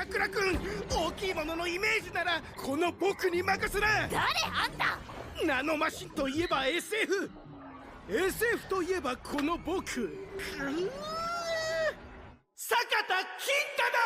倉君、大きいもののイメージならこの僕に任せな。誰あんた。ナノマシンといえば SF といえばこの僕、坂田金太だ。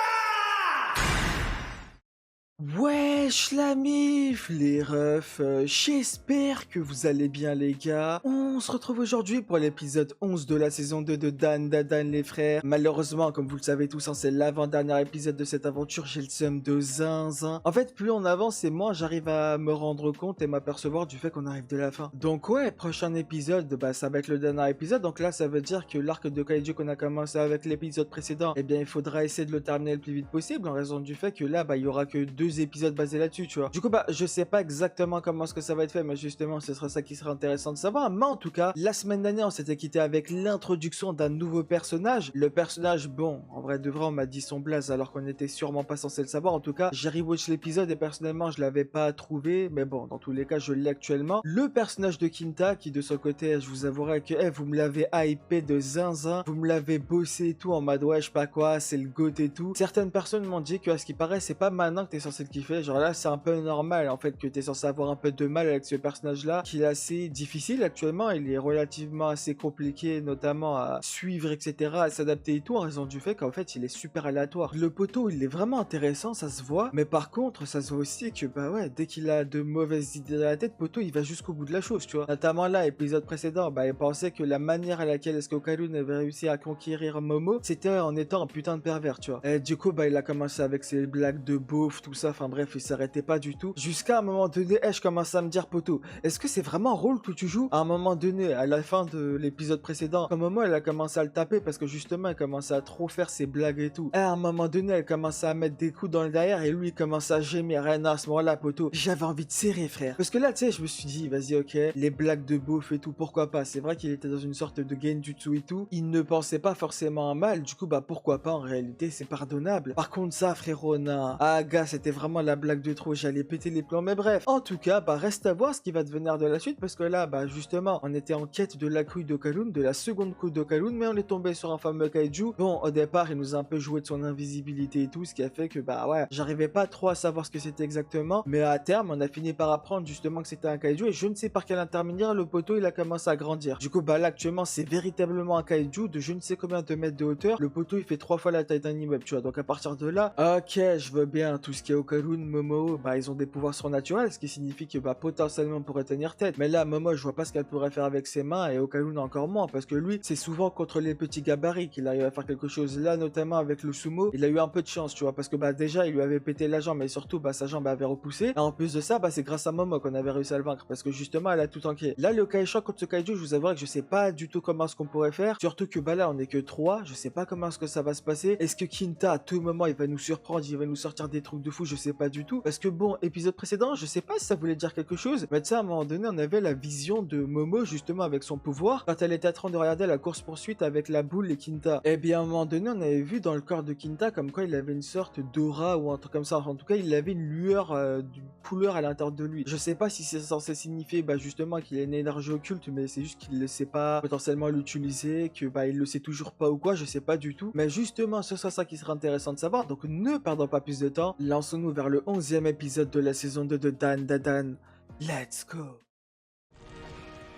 Wesh la mif, les refs, j'espère que vous allez bien les gars. On se retrouve aujourd'hui pour l'épisode 11 de la saison 2 de Dan Dadan les frères. Malheureusement, comme vous le savez tous, c'est l'avant-dernier épisode de cette aventure, j'ai le seum de zinzin. En fait, plus on avance et moins j'arrive à me rendre compte et m'apercevoir du fait qu'on arrive de la fin. Donc ouais, prochain épisode, bah ça va être le dernier épisode, donc là ça veut dire que l'arc de Kaiju qu'on a commencé avec l'épisode précédent, eh bien il faudra essayer de le terminer le plus vite possible en raison du fait que là, bah il y aura que 2 épisodes basés là-dessus, tu vois. Du coup, bah, je sais pas exactement comment est-ce que ça va être fait, mais justement, ce sera ça qui sera intéressant de savoir. Mais en tout cas, la semaine dernière, on s'était quitté avec l'introduction d'un nouveau personnage. Le personnage, bon, en vrai de vrai, on m'a dit son blaze alors qu'on était sûrement pas censé le savoir. En tout cas, j'ai rewatch l'épisode et personnellement, je l'avais pas trouvé. Mais bon, dans tous les cas, je l'ai actuellement. Le personnage de Kinta, qui de son côté, je vous avouerai que vous me l'avez hypé de zinzin. Vous me l'avez bossé et tout en mode ouais, je sais pas quoi, c'est le goat et tout. Certaines personnes m'ont dit que, à ce qui paraît, c'est pas maintenant que t'es censé le kiffer. Genre là, c'est un peu normal en fait que t'es censé avoir un peu de mal avec ce personnage-là, qui est assez difficile actuellement. Il est relativement assez compliqué, notamment à suivre, etc., à s'adapter et tout, en raison du fait qu'en fait, il est super aléatoire. Le poteau, il est vraiment intéressant, ça se voit. Mais par contre, ça se voit aussi que, bah ouais, dès qu'il a de mauvaises idées dans la tête, poteau, il va jusqu'au bout de la chose, tu vois. Notamment là, épisode précédent, bah il pensait que la manière à laquelle est-ce que Okarun avait réussi à conquérir Momo, c'était en étant un putain de pervers, tu vois. Et du coup, bah il a commencé avec ses blagues de beauf, tout ça, enfin bref, il s'arrêtait pas du tout. Jusqu'à un moment donné, je commence à me dire, poteau, est-ce que c'est vraiment un rôle que tu joues? À un moment donné, à la fin de l'épisode précédent, comme moi, elle a commencé à le taper parce que justement, elle commençait à trop faire ses blagues et tout. Et à un moment donné, elle commençait à mettre des coups dans le derrière et lui, il commençait à gémir. Et à ce moment-là, poteau, j'avais envie de serrer, frère. Parce que là, tu sais, je me suis dit, vas-y, ok, les blagues de beauf et tout, pourquoi pas? C'est vrai qu'il était dans une sorte de genjutsu et tout. Il ne pensait pas forcément à mal. Du coup, bah, pourquoi pas? En réalité, c'est pardonnable. Par contre, ça, frérot, non. Ah, gars, c'était vraiment la blague de trop. J'allais péter les plombs, mais bref. En tout cas, bah reste à voir ce qui va devenir de la suite, parce que là, bah justement, on était en quête de la couille d'Okarun, de la seconde couille d'Okarun, mais on est tombé sur un fameux kaiju. Bon, au départ, il nous a un peu joué de son invisibilité et tout, ce qui a fait que, bah ouais, j'arrivais pas trop à savoir ce que c'était exactement, mais à terme, on a fini par apprendre justement que c'était un kaiju, et je ne sais par quel intermédiaire, le poteau, il a commencé à grandir. Du coup, bah là, actuellement, c'est véritablement un kaiju de je ne sais combien de mètres de hauteur. Le poteau, il fait 3 fois la taille d'un immeuble, tu vois, donc à partir de là, ok, je veux bien, tout ce qui est Okarun, Momo, bah ils ont des pouvoirs surnaturels, ce qui signifie que bah potentiellement on pourrait tenir tête. Mais là, Momo, je vois pas ce qu'elle pourrait faire avec ses mains, et Okarun encore moins, parce que lui, c'est souvent contre les petits gabarits qu'il arrive à faire quelque chose. Là, notamment avec le sumo, il a eu un peu de chance, tu vois, parce que bah déjà, il lui avait pété la jambe, et surtout, bah sa jambe avait repoussé. Et en plus de ça, bah c'est grâce à Momo qu'on avait réussi à le vaincre, parce que justement, elle a tout tanké. Là, le Kaisha contre ce kaiju, je vous avouerai que je sais pas du tout comment ce qu'on pourrait faire, surtout que bah là, on est que 3, je sais pas comment est-ce que ça va se passer. Est-ce que Kinta, à tout moment, il va nous surprendre, il va nous sortir des trucs de fou, je sais pas du tout, parce que bon, épisode précédent, je sais pas si ça voulait dire quelque chose, mais tu sais, à un moment donné, on avait la vision de Momo, justement, avec son pouvoir, quand elle était en train de regarder la course-poursuite avec la boule et Kinta. Et bien, à un moment donné, on avait vu dans le corps de Kinta comme quoi il avait une sorte d'aura ou un truc comme ça. En tout cas, il avait une lueur, d'une couleur à l'intérieur de lui. Je sais pas si c'est censé signifier, bah, justement, qu'il a une énergie occulte, mais c'est juste qu'il ne sait pas potentiellement l'utiliser, que, bah, il le sait toujours pas ou quoi, je sais pas du tout. Mais justement, ce sera ça qui sera intéressant de savoir. Donc, ne perdons pas plus de temps. Lançons-nous vers le 11e épisode de la saison 2 de Dan Dadan. Let's go.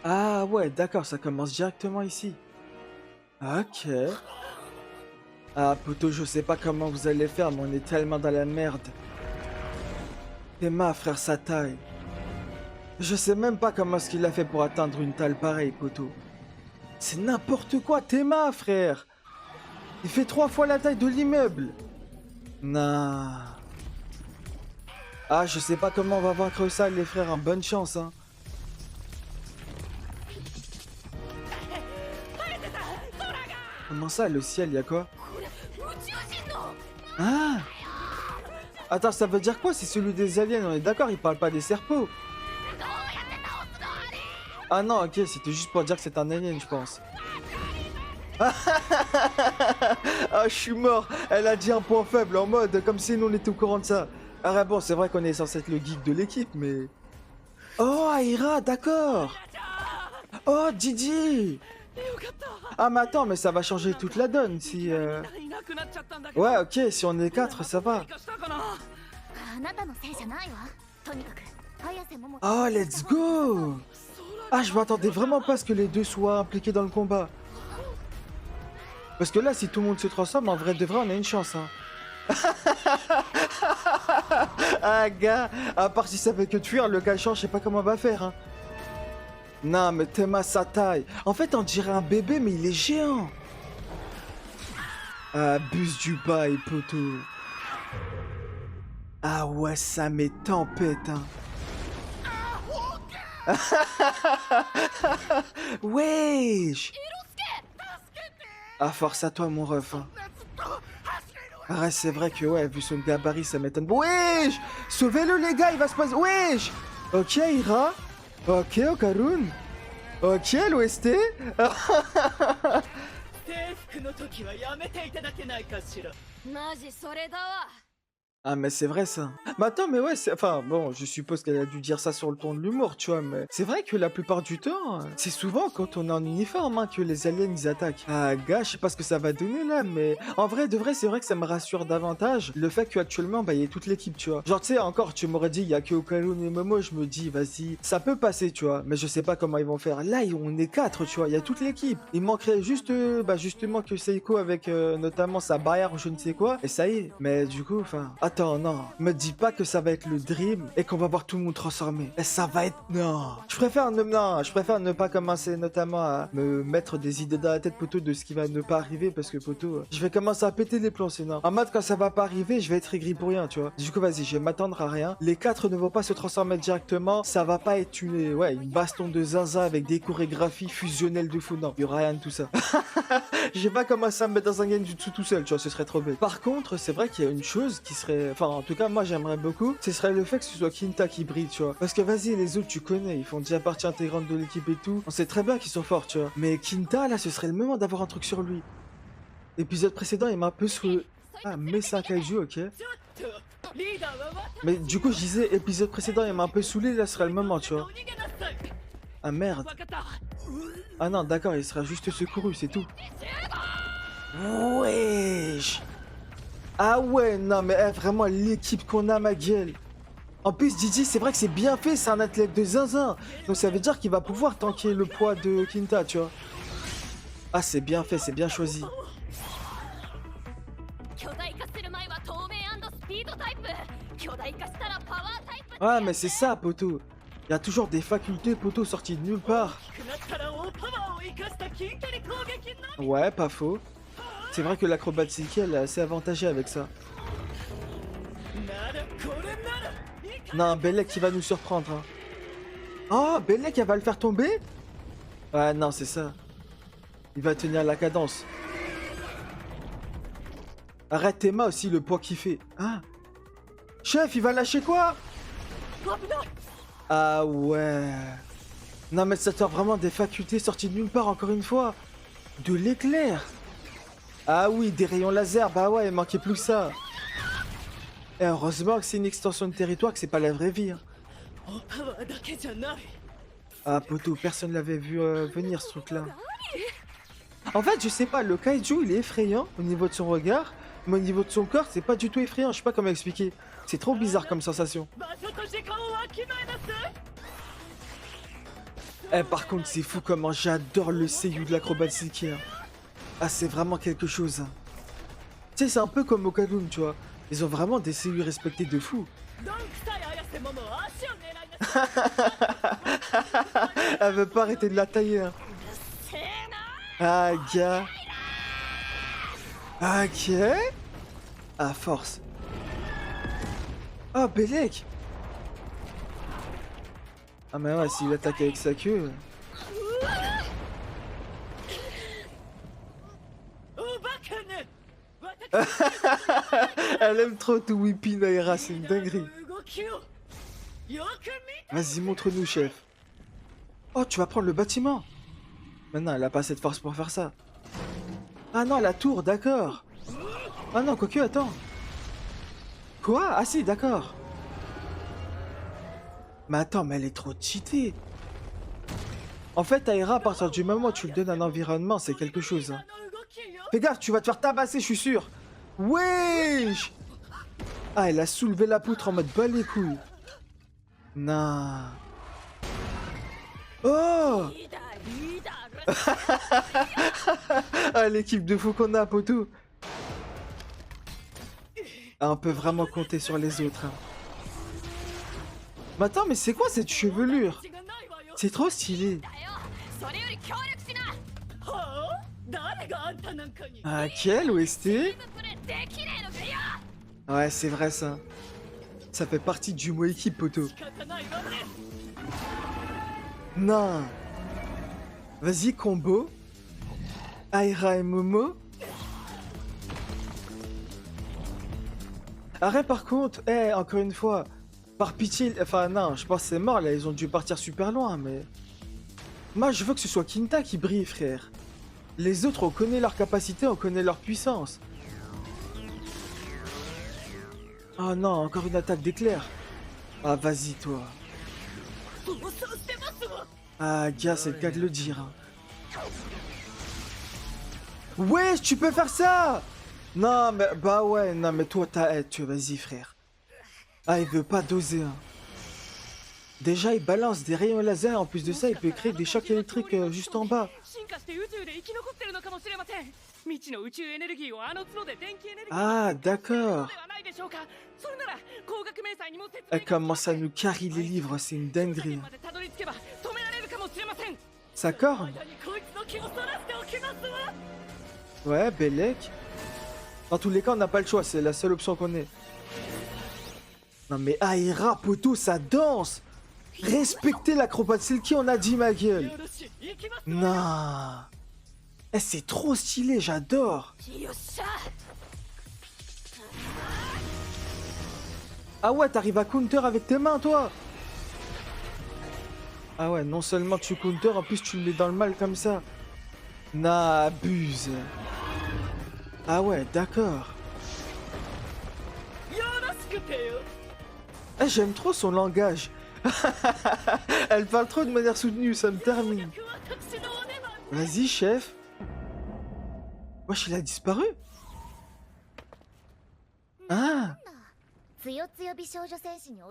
Ah ouais, d'accord, ça commence directement ici. Ok. Ah, poteau, je sais pas comment vous allez faire, mais on est tellement dans la merde. Théma, frère, sa taille. Je sais même pas comment est-ce qu'il a fait pour atteindre une taille pareille, poteau. C'est n'importe quoi, Théma, frère. Il fait 3 fois la taille de l'immeuble. Non. Ah, je sais pas comment on va vaincre ça, les frères, hein. Bonne chance, hein. Comment ça, le ciel, y'a quoi? Ah! Attends, ça veut dire quoi? C'est celui des aliens, on est d'accord, il parle pas des serpents. Ah non, ok, c'était juste pour dire que c'est un alien, je pense. Ah, je suis mort. Elle a dit un point faible, en mode, comme si nous on était au courant de ça. Ah bon, c'est vrai qu'on est censé être le geek de l'équipe, mais... Oh, Aira, d'accord. Oh, Didi. Ah mais attends, mais ça va changer toute la donne si... Ouais, ok, si on est 4, ça va. Oh, let's go! Ah, je m'attendais vraiment pas à ce que les deux soient impliqués dans le combat. Parce que là, si tout le monde se transforme, en vrai de vrai, on a une chance, hein. Ah, gars, à part si ça fait que de fuir, le cachant, je sais pas comment on va faire, hein. Non, mais Tema, sa taille. En fait, on dirait un bébé, mais il est géant. Abuse du bail, poteau. Ah ouais, ça met tempête, hein. Wesh. Ah, force à toi, mon ref, hein. Ah, c'est vrai que, ouais, vu son gabarit, ça m'étonne. Wesh. Sauvez-le, les gars, il va se passer... Wesh. Ok, Ira. Ok, Okarun. Ok, l'OST. Ah mais c'est vrai ça. Mais attends, mais ouais, enfin bon, je suppose qu'elle a dû dire ça sur le ton de l'humour, tu vois, mais c'est vrai que la plupart du temps, c'est souvent quand on est en uniforme hein, que les aliens ils attaquent. Ah gars, je sais pas ce que ça va donner là, mais en vrai, de vrai, c'est vrai que ça me rassure davantage le fait qu'actuellement, bah il y ait toute l'équipe, tu vois. Genre tu sais, encore, tu m'aurais dit, il y a que Okarun et Momo, je me dis, vas-y, ça peut passer, tu vois, mais je sais pas comment ils vont faire. Là, on est 4, tu vois, il y a toute l'équipe. Il manquerait juste, bah justement que Seiko avec notamment sa barrière ou je ne sais quoi, et ça y est. Mais du coup, enfin... Attends, non. Me dis pas que ça va être le dream et qu'on va voir tout le monde transformé. Et ça va être... Non. Je préfère ne pas commencer notamment à me mettre des idées dans la tête, poteau, de ce qui va ne pas arriver parce que, poteau, je vais commencer à péter les plombs sinon. En mode, quand ça va pas arriver, je vais être aigri pour rien, tu vois. Du coup, vas-y, je vais m'attendre à rien. Les 4 ne vont pas se transformer directement. Ça va pas être une baston de zinzin avec des chorégraphies fusionnelles de fou. Non, il y aura rien de tout ça. Je vais pas commencer à me mettre dans un game du tout seul, tu vois, ce serait trop bête. Par contre, c'est vrai qu'il y a une chose qui serait... Enfin, en tout cas, moi, j'aimerais beaucoup. Ce serait le fait que ce soit Kinta qui brille, tu vois. Parce que, vas-y, les autres, tu connais. Ils font déjà partie intégrante de l'équipe et tout. On sait très bien qu'ils sont forts, tu vois. Mais Kinta, là, ce serait le moment d'avoir un truc sur lui. L'épisode précédent, il m'a un peu sous... Ah, mais c'est un kaiju, ok. Mais du coup, je disais, épisode précédent, il m'a un peu saoulé. Là, ce serait le moment, tu vois. Ah, merde. Ah non, d'accord, il sera juste secouru, c'est tout. Wesh. Ah ouais, non mais vraiment l'équipe qu'on a, ma gueule. En plus, Didi, c'est vrai que c'est bien fait, c'est un athlète de zinzin. Donc ça veut dire qu'il va pouvoir tanker le poids de Kinta, tu vois. Ah, c'est bien fait, c'est bien choisi. Ah, mais c'est ça, poteau. Il y a toujours des facultés, poteau, sorties de nulle part. Ouais, pas faux. C'est vrai que l'acrobatie, elle est assez avantagée avec ça. Non, Bellec qui va nous surprendre. Hein. Oh, Bellec, elle va le faire tomber? Ah non, c'est ça. Il va tenir la cadence. Arrête Théma aussi, le poids qu'il fait. Ah. Chef, il va lâcher quoi? Ah ouais. Non mais ça sort vraiment des facultés sorties de nulle part encore une fois. De l'éclair. Ah oui, des rayons laser, bah ouais, il manquait plus que ça. Et heureusement que c'est une extension de territoire, que c'est pas la vraie vie. Hein. Ah poteau, personne l'avait vu venir ce truc là. En fait, je sais pas, le kaiju il est effrayant au niveau de son regard, mais au niveau de son corps, c'est pas du tout effrayant, je sais pas comment expliquer. C'est trop bizarre comme sensation. Eh, par contre, c'est fou comment j'adore le seiyuu de l'acrobatie qui a. Ah, c'est vraiment quelque chose. Hein. Tu sais, c'est un peu comme Okarun, tu vois. Ils ont vraiment des seiyuu respectés de fou. Elle veut pas arrêter de la tailler. Hein. Ah, gars. Ok. À force. Oh, Bellec. Ah, mais ouais, s'il attaque avec sa queue... Elle aime trop tout whippy Naira, c'est une dinguerie. Vas-y, montre-nous, chef. Oh, tu vas prendre le bâtiment. Maintenant, elle a pas assez de force pour faire ça. Ah non, la tour, d'accord. Ah non, quoique, attends. Quoi? Ah si, d'accord. Mais attends, mais elle est trop cheatée. En fait, Aira, à partir du moment où tu lui donnes un environnement, c'est quelque chose. Hein. Fais gaffe, tu vas te faire tabasser, je suis sûr. Wesh! Ah, elle a soulevé la poutre en mode bas les couilles. Non. Oh! Ah, l'équipe de fou qu'on a, poteau. Ah, on peut vraiment compter sur les autres. Hein. Mais attends, mais c'est quoi cette chevelure? C'est trop stylé. Ah, quel OST? Ouais, c'est vrai ça. Ça fait partie du mot équipe, poteau. Non. Vas-y, combo. Aira et Momo. Arrête, par contre, encore une fois, par pitié, enfin non, je pense que c'est mort là, ils ont dû partir super loin, mais... Moi, je veux que ce soit Kinta qui brille, frère. Les autres, on connaît leur capacité, on connaît leur puissance. Oh non, encore une attaque d'éclair. Ah, vas-y, toi. Ah, gars, c'est le cas de le dire. Hein. Wesh, tu peux faire ça? Non, mais bah ouais, non, mais toi, tu vas-y, frère. Ah, il veut pas doser. Hein. Déjà, il balance des rayons laser. En plus de ça, il peut créer des chocs électriques juste en bas. Ah, d'accord. Elle commence à nous carrer les livres, c'est une dinguerie. Ça corne? Ouais, Bellec. Dans tous les cas, on n'a pas le choix, c'est la seule option qu'on ait. Non mais Aira, poteau, ça danse! Respectez l'acrobate Silky, on a dit ma gueule! Non! Eh, c'est trop stylé, j'adore! Ah ouais, t'arrives à counter avec tes mains, toi! Ah ouais, non seulement tu counter, en plus tu le mets dans le mal comme ça. Nah, abuse! Ah ouais, d'accord. Eh, j'aime trop son langage. Elle parle trop de manière soutenue, ça me termine. Vas-y, chef. Wesh, il a disparu. Ah.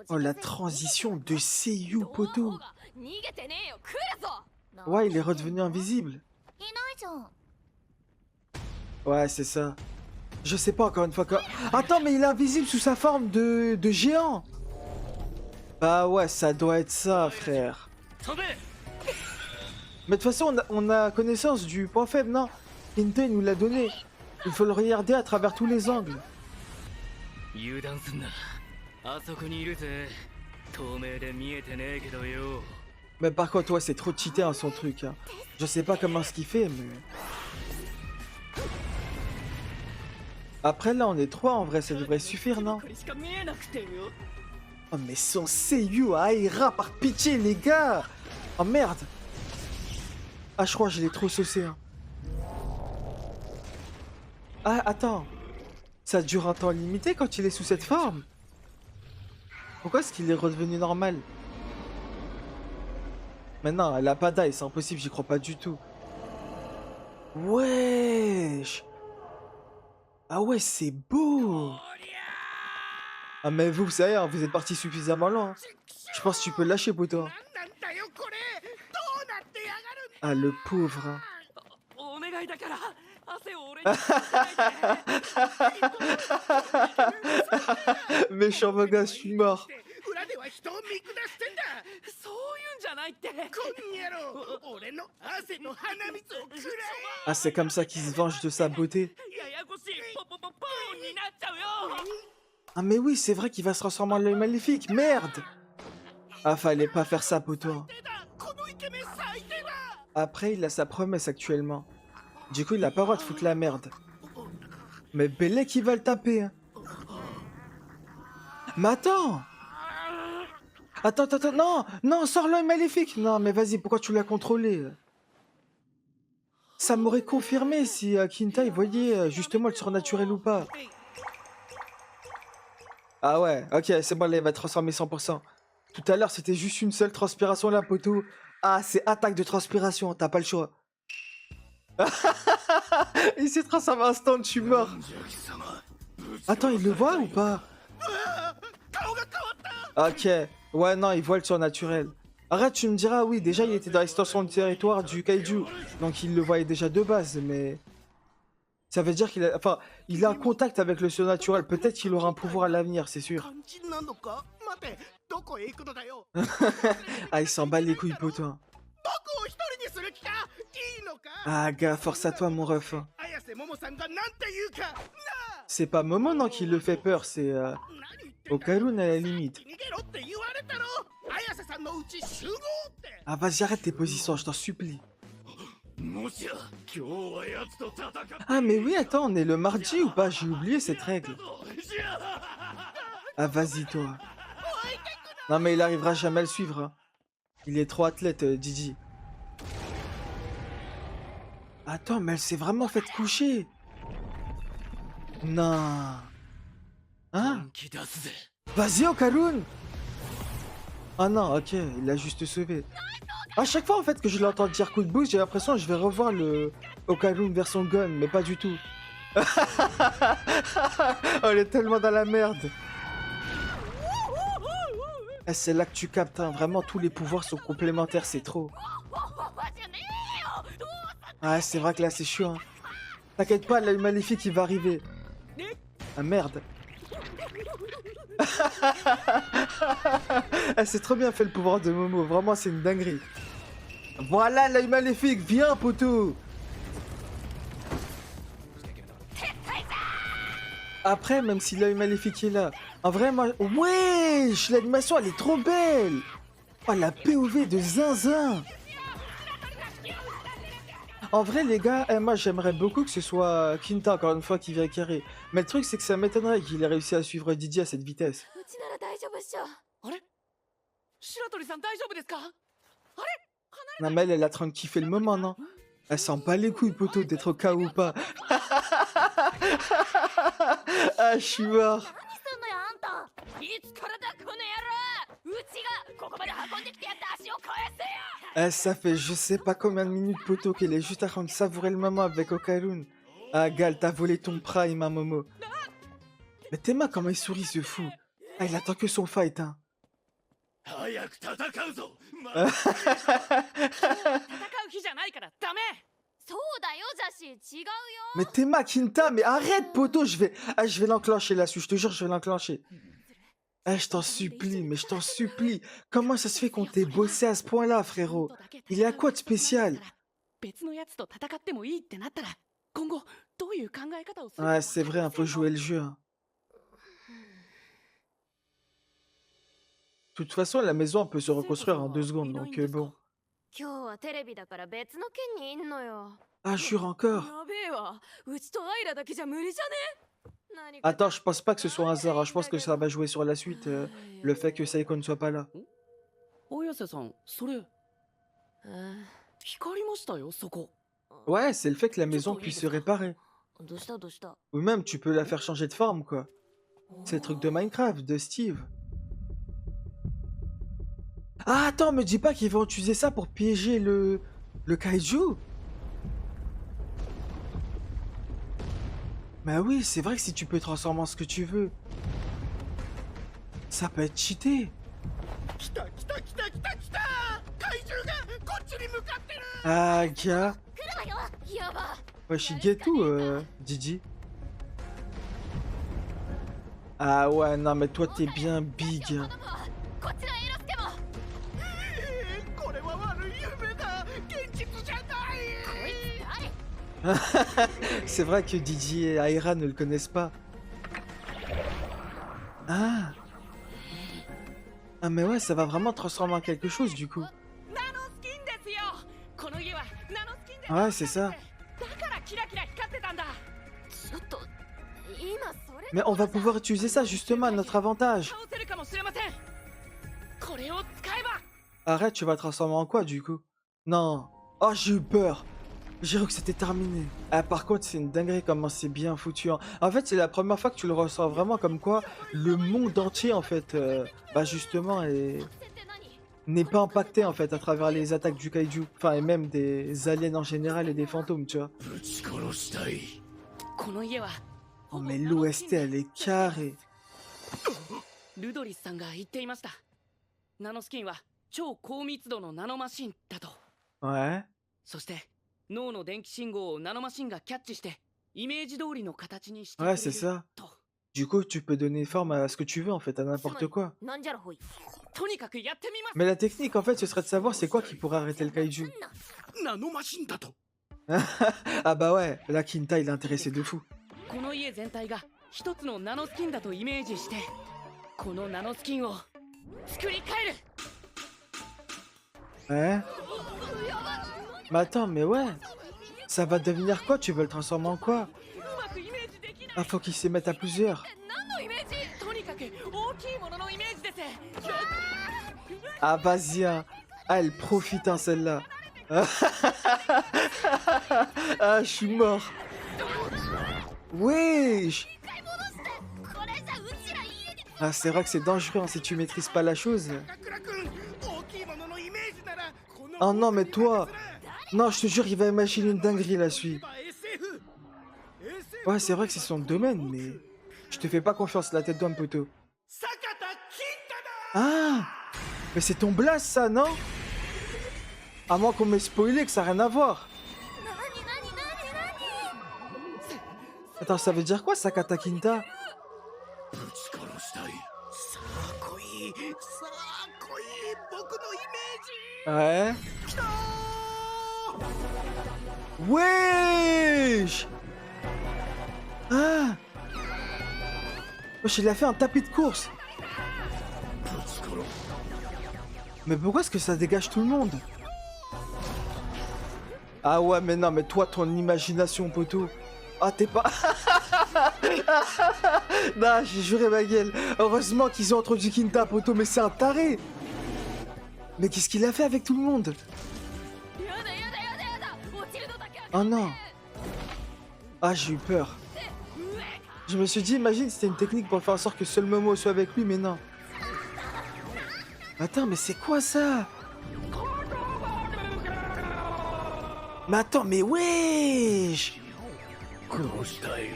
Oh, la transition de Seiyu, poteau. Ouais, il est redevenu invisible. Ouais, c'est ça. Je sais pas, encore une fois. Attends, mais il est invisible sous sa forme de géant. Bah ouais, ça doit être ça, frère. Mais de toute façon, on a connaissance du point faible, non? Inte nous l'a donné. Il faut le regarder à travers tous les angles. Mais par contre, ouais, c'est trop cheaté hein, son truc. Hein. Je sais pas comment ce qu'il fait, mais... Après, là, on est 3 en vrai, ça devrait suffire, non? Oh, mais son Seiyu à Aira, par pitié, les gars! Oh, merde! Ah, je crois que je l'ai trop saucé. Hein. Ah, attends. Ça dure un temps limité quand il est sous cette forme? Pourquoi est-ce qu'il est redevenu normal? Mais non, elle a pas d'ail, c'est impossible, j'y crois pas du tout. Wesh! Ah ouais, c'est beau! Ah mais vous savez, hein, vous êtes parti suffisamment loin. Hein. Je pense que tu peux le lâcher, poteau. Ah, le pauvre. Hein. Méchant gars, je suis mort. Ah, c'est comme ça qu'il se venge de sa beauté. Ah mais oui, c'est vrai qu'il va se transformer en l'œil maléfique, merde! Ah, fallait pas faire ça, poteau. Après, il a sa promesse actuellement. Du coup, il a pas le droit de foutre la merde. Mais Bellec, il va le taper. Hein. Mais attends! Attends, non! Non, sors l'œil maléfique! Non, mais vas-y, pourquoi tu l'as contrôlé? Ça m'aurait confirmé si Kinta, il voyait justement le surnaturel ou pas. Ah ouais, ok, c'est bon, là, il va transformer 100%. Tout à l'heure, c'était juste une seule transpiration là, poteau. Ah, c'est attaque de transpiration, t'as pas le choix. Il s'est transformé instant, je suis mort. Attends, il le voit ou pas? Ok. Ouais, non, il voit le surnaturel. Arrête, tu me diras, oui, déjà, il était dans l'extension de territoire du kaiju. Donc, il le voyait déjà de base, mais... Ça veut dire qu'il a... Enfin, il a un contact avec le surnaturel. Peut-être qu'il aura un pouvoir à l'avenir, c'est sûr. Ah, il s'en bat les couilles, potin. Ah, gars, force à toi, mon ref. C'est pas Momo, non, qui le fait peur, c'est... Okarun, à la limite. Ah, vas-y, arrête tes positions, je t'en supplie. Ah, mais oui, attends, on est le mardi ou pas? J'ai oublié cette règle. Ah, vas-y, toi. Non, mais il arrivera jamais à le suivre. Hein. Il est trop athlète, Didi. Attends, mais elle s'est vraiment fait coucher. Non. Hein? Vas-y, Okarun. Ah non, ok, il l'a juste sauvé. À chaque fois en fait que je l'entends dire coup de boost, j'ai l'impression que je vais revoir le Okarun version gun, mais pas du tout. Oh, elle est tellement dans la merde. Eh, c'est là que tu captes, hein. Vraiment tous les pouvoirs sont complémentaires, c'est trop. Ah, c'est vrai que là c'est chiant. Hein. T'inquiète pas, l'œil maléfique il va arriver. Ah merde. Ah, c'est trop bien fait le pouvoir de Momo, vraiment c'est une dinguerie. Voilà l'œil maléfique, viens poteau. Après, même si l'œil maléfique est là, en vrai moi... Wesh, l'animation elle est trop belle. Oh la POV de Zinzin. En vrai les gars, moi j'aimerais beaucoup que ce soit Kinta encore une fois qui vient carré. Mais le truc c'est que ça m'étonnerait qu'il ait réussi à suivre Didier à cette vitesse. Non mais elle est en train de kiffer le moment, non? Elle s'en bat les couilles poteau d'être au cas ou pas. Ah je suis mort. Ça fait je sais pas combien de minutes poteau qu'elle est juste en train de savourer le moment avec Okarun. Ah Gal, t'as volé ton prime, hein, Momo. Mais Théma, comment il sourit ce fou. Ah il attend que son fight, hein. Mais Théma, Kinta, mais arrête poteau, je vais l'enclencher là-dessus, je te jure je vais l'enclencher. Eh, je t'en supplie, mais je t'en supplie. Comment ça se fait qu'on t'ait bossé à ce point-là, frérot? Il y a quoi de spécial? Ouais, c'est vrai, il faut jouer le jeu. Hein. De toute façon, la maison peut se reconstruire en 2 secondes, donc bon. Ah, jure encore. Attends, je pense pas que ce soit un hasard. Hein. Je pense que ça va jouer sur la suite, le fait que Saiko ne soit pas là. Ouais, c'est le fait que la maison puisse se réparer. Ou même, tu peux la faire changer de forme, quoi. C'est le truc de Minecraft, de Steve. Ah, attends, me dis pas qu'ils vont utiliser ça pour piéger le kaiju. Bah oui, c'est vrai que si tu peux transformer en ce que tu veux, ça peut être cheaté. Ah, gars. Wesh, il get tout, Didi. Ah ouais, non, mais toi, t'es bien big. Hein. C'est vrai que Didi et Aira ne le connaissent pas. Ah. Ah mais ouais, ça va vraiment transformer en quelque chose du coup. Ouais, c'est ça. Mais on va pouvoir utiliser ça justement à notre avantage. Arrête, tu vas transformer en quoi du coup? Non. Oh, j'ai eu peur. J'ai cru que c'était terminé. Ah, par contre, c'est une dinguerie comment c'est bien foutu. Hein. En fait, c'est la première fois que tu le ressens vraiment comme quoi le monde entier, en fait, bah justement, est... n'est pas impacté en fait à travers les attaques du kaiju. Enfin, et même des aliens en général et des fantômes, tu vois. ぶち殺したい。この家は Oh, mais l'OST, elle est carrée. ルドリスさんが言っていました。ナノスキンは超高密度のナノマシンだと。 Ouais. そして脳の電気信号をナノマシンがキャッチしてイメージ通りの形にしてく Ouais, れ c'est る ça. と。 Du coup, tu peux donner forme à ce que tu veux en fait, à n'importe quoi. なんじゃらほい。とにかくやってみます。 Mais la technique en fait, ce serait de savoir c'est quoi qui pourrait arrêter le kaiju. ナノマシンだと。 Ah bah ouais, là Kinta il est intéressé de fou. この家全体が一つのナノスキンだとイメージして、このナノスキンを作り変える。 Hein? Mais attends, mais ouais. Ça va devenir quoi? Tu veux le transformer en quoi? うまくイメージできない。 Ah, faut qu'il se mette à plusieurs. 何のイメージ？とにかく大きいもののイメージです。 Ah, vas-y, hein. Ah, elle profite, hein, celle-là. Ah, je suis mort. Wesh! これじゃうちら家に Ah, c'est vrai que c'est dangereux hein, si tu maîtrises pas la chose. カクラ君、大きいもののイメージならこの。 Oh non, mais toi! Non, je te jure, il va imaginer une dinguerie là, celui. SF。Ouais, c'est vrai que c'est son domaine, mais je te fais pas confiance, la tête d'homme, poteau. 坂田金太だ。 Ah! Mais c'est ton blast, ça, non? À moins qu'on m'ait spoilé que ça n'a rien à voir. なになになになに Attends, ça veut dire quoi, Sakata Kinta? ぶち殺したい。さあ来い。さあ来い。僕のイメージ。 Ouais. きたー。 Wesh! Ah! Wesh, il a fait un tapis de course. ぶち殺。 Mais pourquoi est-ce que ça dégage tout le monde? Ah ouais, mais non, mais toi, ton imagination, poteau. Ah, t'es pas... Non, j'ai juré ma gueule. Heureusement qu'ils ont introduit Kinta, poteau, mais c'est un taré. Mais qu'est-ce qu'il a fait avec tout le monde? やだやだやだやだ落ちるのだけ Oh non. Ah, j'ai eu peur. Je me suis dit, imagine, c'était une technique pour faire en sorte que seul Momo soit avec lui, mais non. Attends, mais c'est quoi ça? Mais attends, mais wesh! 殺したい。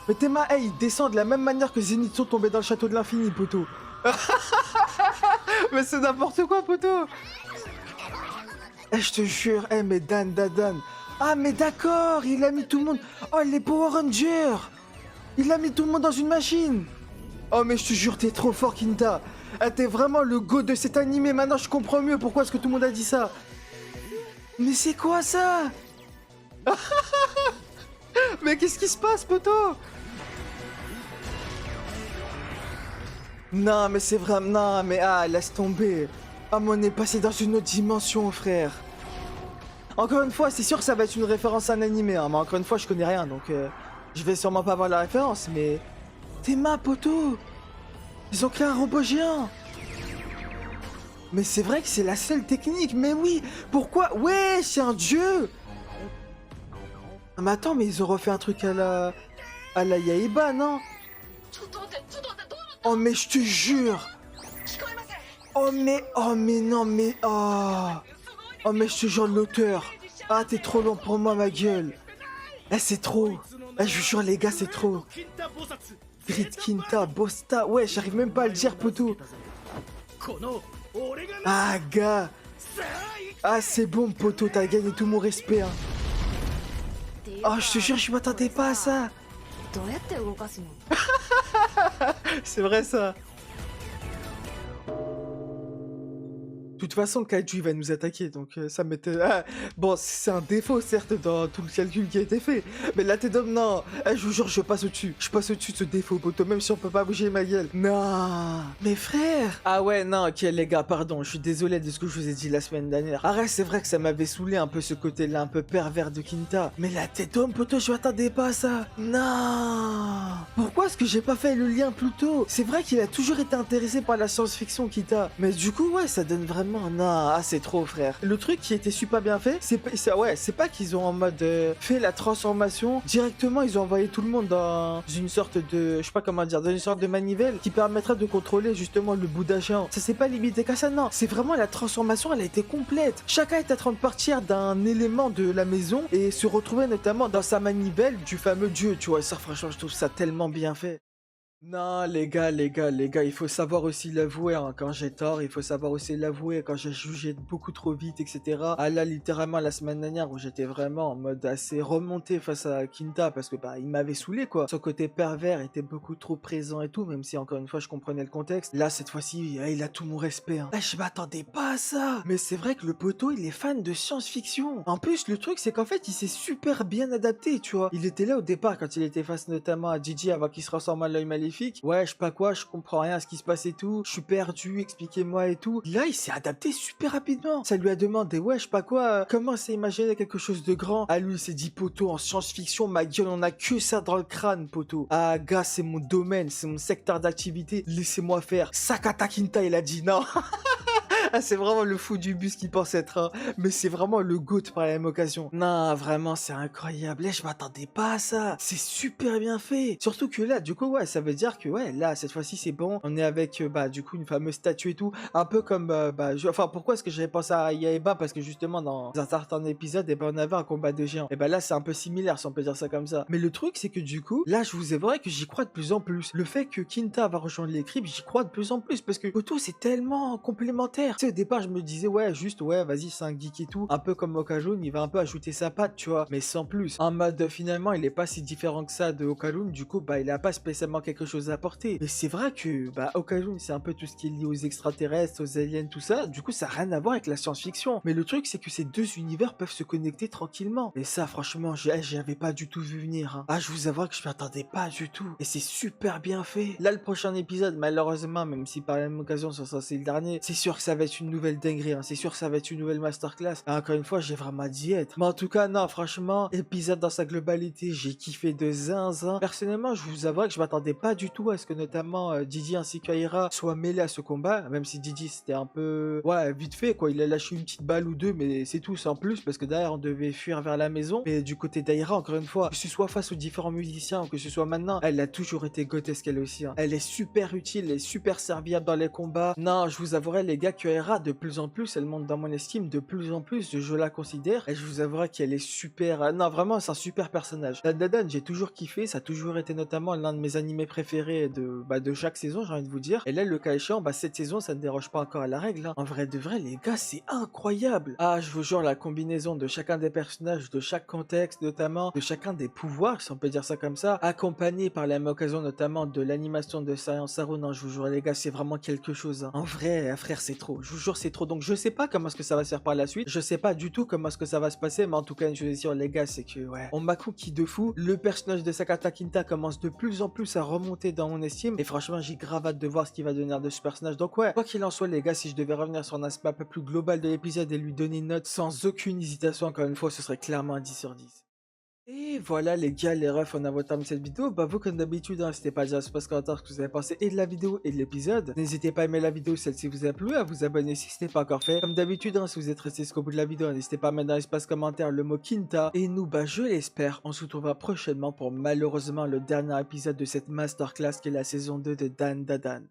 Mais Tema, hey, il descend de la même manière que Zenitsu tombait dans le château de l'infini, poteau. Mais c'est n'importe quoi, poteau. Eh, je te jure, eh, mais Dan. Ah, mais d'accord, il a mis tout le monde... Oh, les Power Rangers! Il a mis tout le monde dans une machine! Oh, mais je te jure, t'es trop fort, Kinta. Ah, t'es vraiment le go de cet animé. Maintenant, je comprends mieux pourquoi est-ce que tout le monde a dit ça. Mais c'est quoi ça? Mais qu'est-ce qui se passe, poteau? Non, mais c'est vraiment... Non, mais ah, laisse tomber. Ah, mais on est passé dans une autre dimension, frère. Encore une fois, c'est sûr que ça va être une référence à un animé, hein, mais encore une fois, je connais rien, donc je vais sûrement pas avoir la référence, mais... Théma, poteau! Ils ont créé un robot géant! Mais c'est vrai que c'est la seule technique, mais oui! Pourquoi? Ouais, c'est un dieu! Ah, mais attends, mais ils ont refait un truc à la... À la Yaiba, non? ちょっと待ってちょっと待ってどうな Oh, mais je te jure! 聞こえません Oh, mais non, mais... Oh, mais je te jure, l'auteur! Ah, t'es trop long pour moi, ma gueule! Eh, c'est trop! Eh, je vous jure, les gars, c'est trop! 金太菩薩。 Grit Kinta, Bosta, ouais, j'arrive même pas à le dire, poteau! この俺がな。 Ah, gars! さあ行く。 Ah, c'est bon, poteau, t'as gagné tout mon respect, hein! Oh, je te jure, je m'attendais pas à ça! どうやって動かすの C'est vrai, ça! De toute façon, le kaiju il va nous attaquer, donc ça m'était... Ah, bon, c'est un défaut, certes, dans tout le calcul qui a été fait. Mais là, t'es d'homme, non. Eh, je vous jure, je passe au-dessus. Je passe au-dessus de ce défaut, poteau, même si on peut pas bouger ma gueule. Non. Mes frères. Ah ouais, non, ok, les gars, pardon. Je suis désolé de ce que je vous ai dit la semaine dernière. Arrête, c'est vrai que ça m'avait saoulé un peu ce côté-là, un peu pervers de Kinta. Mais la tête d'homme, poteau, je m'attendais pas à ça. Non. Pourquoi est-ce que j'ai pas fait le lien plus tôt? C'est vrai qu'il a toujours été intéressé par la science-fiction, Kinta. Mais du coup, ouais, ça donne vraiment vraiment, non, ah, c'est trop, frère. Le truc qui était super bien fait, c'est pas qu'ils ont en mode fait la transformation directement, ils ont envoyé tout le monde dans une sorte de, je sais pas comment dire, dans une sorte de manivelle qui permettrait de contrôler justement le Bouddha géant. Ça s'est pas limité qu'à ça, non. C'est vraiment la transformation, elle a été complète. Chacun est en train de partir d'un élément de la maison et se retrouver notamment dans sa manivelle du fameux dieu, tu vois. Ça, franchement, je trouve ça tellement bien fait. Non, les gars, il faut savoir aussi l'avouer, hein, quand j'ai tort, il faut savoir aussi l'avouer, quand j'ai jugé beaucoup trop vite, etc. Ah là, littéralement, la semaine dernière, où j'étais vraiment en mode assez remonté face à Kinta, parce que, bah, il m'avait saoulé, quoi. Son côté pervers était beaucoup trop présent et tout, même si, encore une fois, je comprenais le contexte. Là, cette fois-ci, il a tout mon respect, hein. Là, je m'attendais pas à ça. Mais c'est vrai que le poteau, il est fan de science-fiction. En plus, le truc, c'est qu'en fait, il s'est super bien adapté, tu vois. Il était là au départ, quand il était face notamment à Gigi, avant qu'il se transforme en l'œil maléfique. Ouais, je sais pas quoi, je comprends rien à ce qui se passe et tout. Je suis perdu, expliquez-moi et tout. Là, il s'est adapté super rapidement. Ça lui a demandé, ouais, je sais pas quoi, comment c'est imaginer quelque chose de grand. Ah, lui, il s'est dit, poteau, en science-fiction, ma gueule, on a que ça dans le crâne, poteau. Ah, gars, c'est mon domaine, c'est mon secteur d'activité. Laissez-moi faire. Sakata Kinta, il a dit non. Ah, c'est vraiment le fou du bus qui pense être un, mais c'est vraiment le GOAT par la même occasion. Non, vraiment, c'est incroyable. Là, je m'attendais pas à ça. C'est super bien fait. Surtout que là, du coup, ouais, ça veut dire que, ouais, là, cette fois-ci, c'est bon. On est avec, bah, du coup, une fameuse statue et tout. Un peu comme, bah, enfin, pourquoi est-ce que j'avais pensé à Yaeba? Parce que justement, dans un certain épisode, eh ben, on avait un combat de géants. Et ben là, c'est un peu similaire, si on peut dire ça comme ça. Mais le truc, c'est que du coup, là, je vous avouerai que j'y crois de plus en plus. Le fait que Kinta va rejoindre les Cryptes, j'y crois de plus en plus. Parce que Koto, c'est tellement complémentaire. Tu sais, au départ, je me disais, ouais, juste, ouais, vas-y, c'est un geek et tout. Un peu comme Okajun, il va un peu ajouter sa patte, tu vois. Mais sans plus. En mode, finalement, il est pas si différent que ça de Okajun. Du coup, bah, il a pas spécialement quelque chose à apporter. Mais c'est vrai que, bah, Okajun, c'est un peu tout ce qui est lié aux extraterrestres, aux aliens, tout ça. Du coup, ça n'a rien à voir avec la science-fiction. Mais le truc, c'est que ces deux univers peuvent se connecter tranquillement. Et ça, franchement, j'avais pas du tout vu venir, hein. Ah, je vous avoue que je m'y attendais pas du tout. Et c'est super bien fait. Là, le prochain épisode, malheureusement, même si par la même occasion, ça sera le dernier, c'est sûr que ça va être une nouvelle dinguerie, hein. C'est sûr que ça va être une nouvelle masterclass. Et encore une fois, j'ai vraiment d'y être. Mais en tout cas, non, franchement, épisode dans sa globalité, j'ai kiffé de zinzin. Personnellement, je vous avoue que je m'attendais pas du tout à ce que notamment Didi ainsi qu'Aira soient mêlés à ce combat. Même si Didi, c'était un peu, ouais, vite fait, quoi. Il a lâché une petite balle ou deux, mais c'est tout, sans plus, parce que derrière, on devait fuir vers la maison. Mais du côté d'Aira, encore une fois, que ce soit face aux différents musiciens ou que ce soit maintenant, elle a toujours été grotesque, elle aussi, hein. Elle est super utile, elle est super serviable dans les combats. Non, je vous avouerai, les gars, que Aira, de plus en plus, elle monte dans mon estime de plus en plus, je la considère, et je vous avouerai qu'elle est super, non, vraiment, c'est un super personnage. Dan, j'ai toujours kiffé, ça a toujours été notamment l'un de mes animés préférés de chaque saison, j'ai envie de vous dire. Et là, le cas échéant, bah, cette saison, ça ne déroge pas encore à la règle, hein. En vrai de vrai, les gars, c'est incroyable. Ah, je vous jure, la combinaison de chacun des personnages, de chaque contexte, notamment, de chacun des pouvoirs, si on peut dire ça comme ça, accompagné par la même occasion, notamment, de l'animation de Saiyan Saru, non, je vous jure, les gars, c'est vraiment quelque chose, hein. En vrai, frère, c'est trop. Je vous jure, c'est trop. Donc, je sais pas comment est-ce que ça va se faire par la suite. Je sais pas du tout comment est-ce que ça va se passer, mais en tout cas, une chose est sûre, les gars, c'est que, ouais, on m'a cookie de fou. Le personnage de Sakata Kinta commence de plus en plus à remonter dans mon estime. Et franchement, j'ai grave hâte de voir ce qui va devenir de ce personnage. Donc, ouais, quoi qu'il en soit, les gars, si je devais revenir sur un aspect un peu plus global de l'épisode et lui donner une note sans aucune hésitation, encore une fois, ce serait clairement un 10 sur 10. Et voilà les gars, les refs, on a votre terme de cette vidéo. Bah vous comme d'habitude, n'hésitez pas à dire sur ce commentaire ce que vous avez pensé et de la vidéo et de l'épisode. N'hésitez pas à aimer la vidéo si celle-ci vous a plu, à vous abonner si ce n'est pas encore fait. Comme d'habitude, si vous êtes resté jusqu'au bout de la vidéo, n'hésitez pas à mettre dans l'espace commentaire le mot Kinta. Et nous, bah je l'espère, on se retrouvera prochainement pour malheureusement le dernier épisode de cette masterclass qui est la saison 2 de Dan Da Dan.